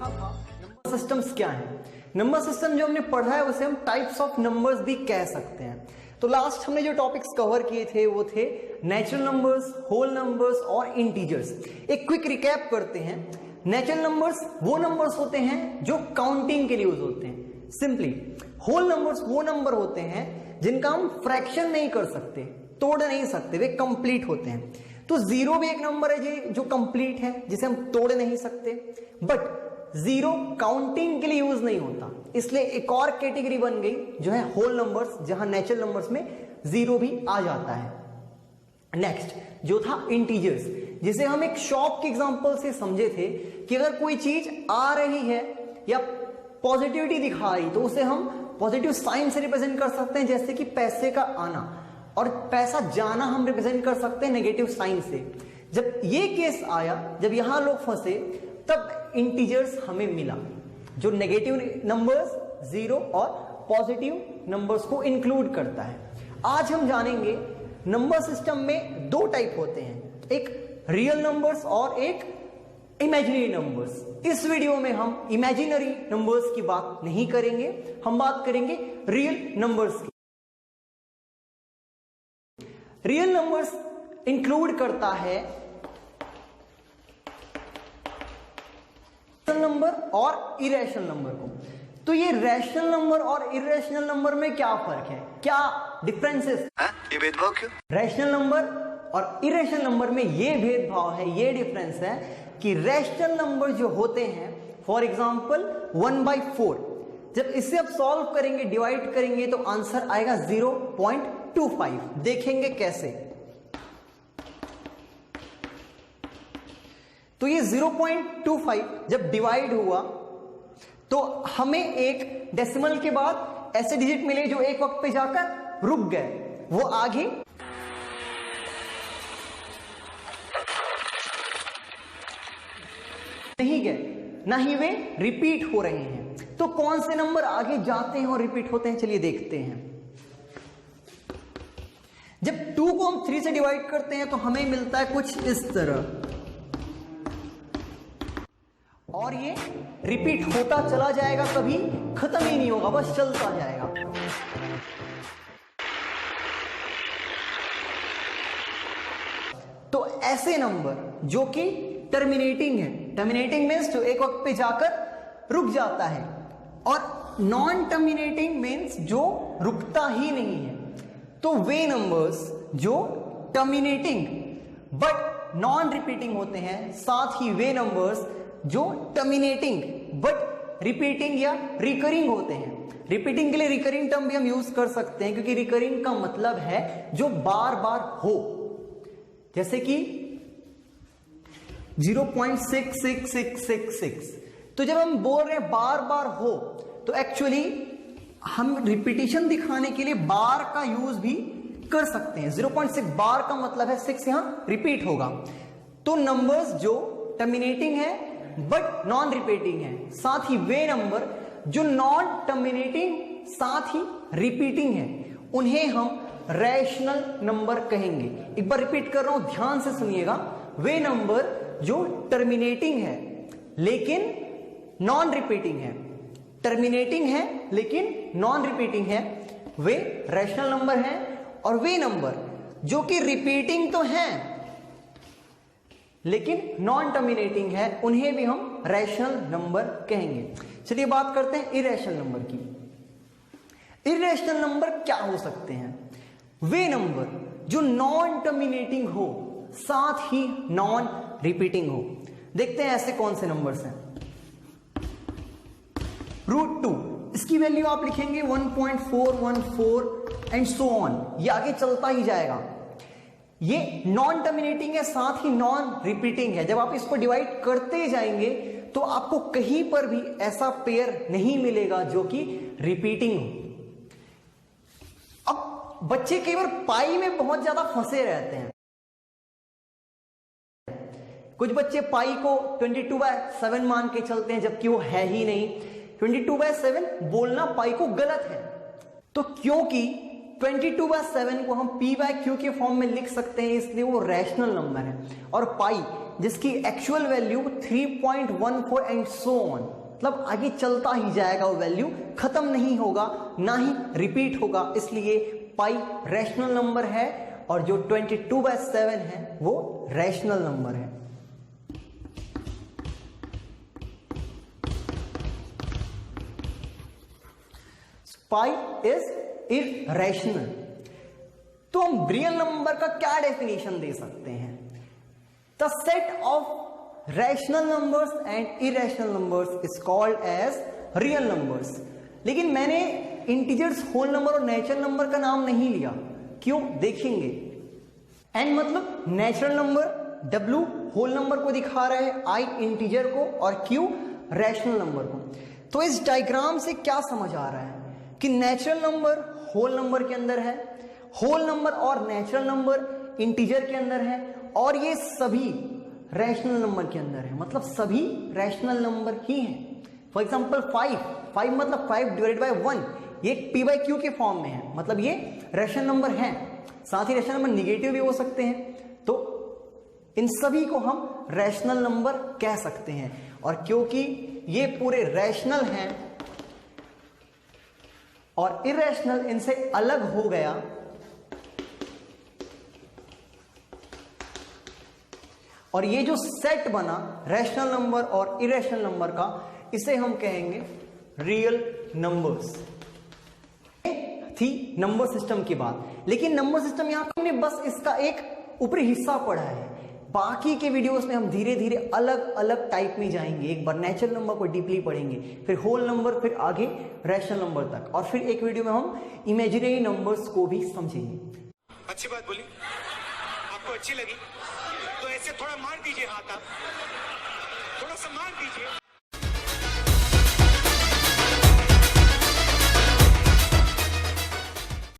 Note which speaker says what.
Speaker 1: देखा था number systems क्या है। नंबर सिस्टम जो हमने पढ़ा है उसे हम टाइप्स ऑफ नंबर्स भी कह सकते हैं। तो लास्ट हमने जो टॉपिक्स कवर किए थे वो थे नेचुरल नंबर्स, होल नंबर्स और इंटीजर्स। एक क्विक रिकैप करते हैं। नेचुरल नंबर्स वो नंबर्स होते हैं जो काउंटिंग के लिए यूज होते हैं सिंपली। होल नंबर्स वो नंबर होते हैं जिनका हम फ्रैक्शन नहीं कर सकते, तोड़ नहीं सकते, वे कंप्लीट होते हैं। तो जीरो भी एक नंबर है जो कंप्लीट है, जिसे हम तोड़ नहीं सकते, बट जीरो काउंटिंग के लिए यूज नहीं होता, इसलिए एक और कैटेगरी बन गई जो है होल नंबर्स, जहां नेचुरल नंबर्स में जीरो भी आ जाता है। नेक्स्ट जो था इंटीजर्स, जिसे हम एक शॉप के एग्जांपल से समझे थे कि अगर कोई चीज आ रही है या पॉजिटिविटी दिखा रही तो उसे हम पॉजिटिव साइन से रिप्रेजेंट कर सकते हैं, जैसे कि पैसे का आना, और पैसा जाना हम रिप्रेजेंट कर सकते हैं नेगेटिव साइन से। जब ये केस आया, जब यहां लोग फंसे, तब इंटीजर्स हमें मिला जो नेगेटिव नंबर्स, जीरो और पॉजिटिव नंबर्स को इंक्लूड करता है। आज हम जानेंगे नंबर सिस्टम में दो टाइप होते हैं, एक रियल नंबर्स और एक इमेजिनरी नंबर्स। इस वीडियो में हम इमेजिनरी नंबर्स की बात नहीं करेंगे, हम बात करेंगे रियल नंबर्स की। रियल नंबर्स इंक्लूड करता है नंबर और इरेशनल नंबर को। तो ये रैशनल नंबर और इरेशनल नंबर में क्या फर्क है, क्या डिफरेंसेस,
Speaker 2: ये भेदभाव क्यों?
Speaker 1: रैशनल नंबर और इरेशनल नंबर में ये भेदभाव है, ये डिफरेंस है कि रैशनल नंबर जो होते हैं, फॉर एग्जांपल 1/4, जब इसे आप सॉल्व करेंगे, डिवाइड करेंगे, तो आंसर आएगा 0.25। देखेंगे कैसे। तो ये 0.25 जब डिवाइड हुआ तो हमें एक डेसिमल के बाद ऐसे डिजिट मिले जो एक वक्त पे जाकर रुक गए, वो आगे नहीं गए, ना ही वे रिपीट हो रहे हैं। तो कौन से नंबर आगे जाते हैं और रिपीट होते हैं, चलिए देखते हैं। जब 2 को हम 3 से डिवाइड करते हैं तो हमें मिलता है कुछ इस तरह, और ये रिपीट होता चला जाएगा, कभी खत्म ही नहीं होगा, बस चलता जाएगा। तो ऐसे नंबर जो कि टर्मिनेटिंग है, टर्मिनेटिंग मीन्स जो एक वक्त पे जाकर रुक जाता है, और नॉन टर्मिनेटिंग मीन्स जो रुकता ही नहीं है। तो वे नंबर्स जो टर्मिनेटिंग बट नॉन रिपीटिंग होते हैं, साथ ही वे नंबर्स जो टर्मिनेटिंग बट रिपीटिंग या रिकरिंग होते हैं। रिपीटिंग के लिए रिकरिंग टर्म भी हम यूज कर सकते हैं, क्योंकि रिकरिंग का मतलब है जो बार बार हो, जैसे कि 0.66666। तो जब हम बोल रहे हैं बार बार हो, तो एक्चुअली हम रिपीटिशन दिखाने के लिए बार का यूज भी कर सकते हैं। 0.6 बार का मतलब है 6 यहां रिपीट होगा। तो नंबर्स जो टर्मिनेटिंग है बट नॉन रिपीटिंग है, साथ ही वे नंबर जो नॉन टर्मिनेटिंग साथ ही रिपीटिंग है, उन्हें हम रैशनल नंबर कहेंगे। एक बार रिपीट कर रहा हूं, ध्यान से सुनिएगा। वे नंबर जो टर्मिनेटिंग है लेकिन नॉन रिपीटिंग है, टर्मिनेटिंग है लेकिन नॉन रिपीटिंग है, वे रैशनल नंबर हैं। और वे नंबर जो कि रिपीटिंग तो हैं लेकिन नॉन टर्मिनेटिंग है, उन्हें भी हम रैशनल नंबर कहेंगे। चलिए बात करते हैं इरेशनल नंबर की। इरेशनल नंबर क्या हो सकते हैं? वे नंबर जो नॉन टर्मिनेटिंग हो, साथ ही नॉन रिपीटिंग हो। देखते हैं ऐसे कौन से नंबर्स हैं। √2, इसकी वैल्यू आप लिखेंगे 1.414 एंड सो ऑन, ये आगे चलता ही जाएगा। ये नॉन टर्मिनेटिंग है, साथ ही नॉन रिपीटिंग है। जब आप इसको डिवाइड करते जाएंगे तो आपको कहीं पर भी ऐसा पेयर नहीं मिलेगा जो कि रिपीटिंग हो। अब बच्चे कई बार पाई में बहुत ज्यादा फंसे रहते हैं। कुछ बच्चे पाई को 22/7 मान के चलते हैं, जबकि वो है ही नहीं। 22/7 बोलना पाई को गलत है। तो क्योंकि 22/7 को हम p/q के फॉर्म में लिख सकते हैं, इसलिए वो रैशनल नंबर है। और पाई जिसकी actual value 3.14 and so on, मतलब आगे चलता ही जाएगा, वो वैल्यू खत्म नहीं होगा, ना ही रिपीट होगा, इसलिए पाई रैशनल नंबर है। और जो 22/7 है वो रैशनल नंबर है। Pi is irrational. तो हम रियल नंबर का क्या डेफिनेशन दे सकते हैं? The set of rational numbers and irrational numbers is called as real numbers. लेकिन मैंने इंटीजर्स, होल नंबर और नेचुरल नंबर का नाम नहीं लिया। क्यों? देखेंगे। एन मतलब natural number, W whole number को दिखा रहे हैं, आई इंटीजर को और क्यू रैशनल नंबर को। तो इस डायग्राम से क्या समझ आ रहा है कि नेचुरल नंबर होल नंबर के अंदर है, होल नंबर और नेचुरल नंबर इंटीजर के अंदर है, और ये सभी रैशनल नंबर के अंदर है, मतलब सभी रैशनल नंबर ही हैं। फॉर एग्जांपल 5 मतलब 5/1, ये p/q के फॉर्म में है, मतलब ये रैशनल नंबर है। साथ ही रैशनल नंबर निगेटिव भी हो सकते हैं। तो इन सभी को हम रैशनल नंबर कह सकते हैं। और क्योंकि ये पूरे रैशनल हैं और इरेशनल इनसे अलग हो गया, और ये जो सेट बना रैशनल नंबर और इरेशनल नंबर का, इसे हम कहेंगे रियल नंबर्स। थी नंबर सिस्टम की बात। लेकिन नंबर सिस्टम यहां हमने बस इसका एक ऊपरी हिस्सा पढ़ा है। बाकी के वीडियोस में हम धीरे धीरे अलग अलग टाइप में जाएंगे। एक बार नेचुरल नंबर को डीपली पढ़ेंगे, फिर होल नंबर, फिर आगे रैशनल नंबर तक, और फिर एक वीडियो में हम इमेजिनरी नंबर्स को भी समझेंगे।
Speaker 2: अच्छी बात बोली, आपको अच्छी लगी तो ऐसे थोड़ा मार दीजिए हाथ, आप थोड़ा सा मार दीजिए।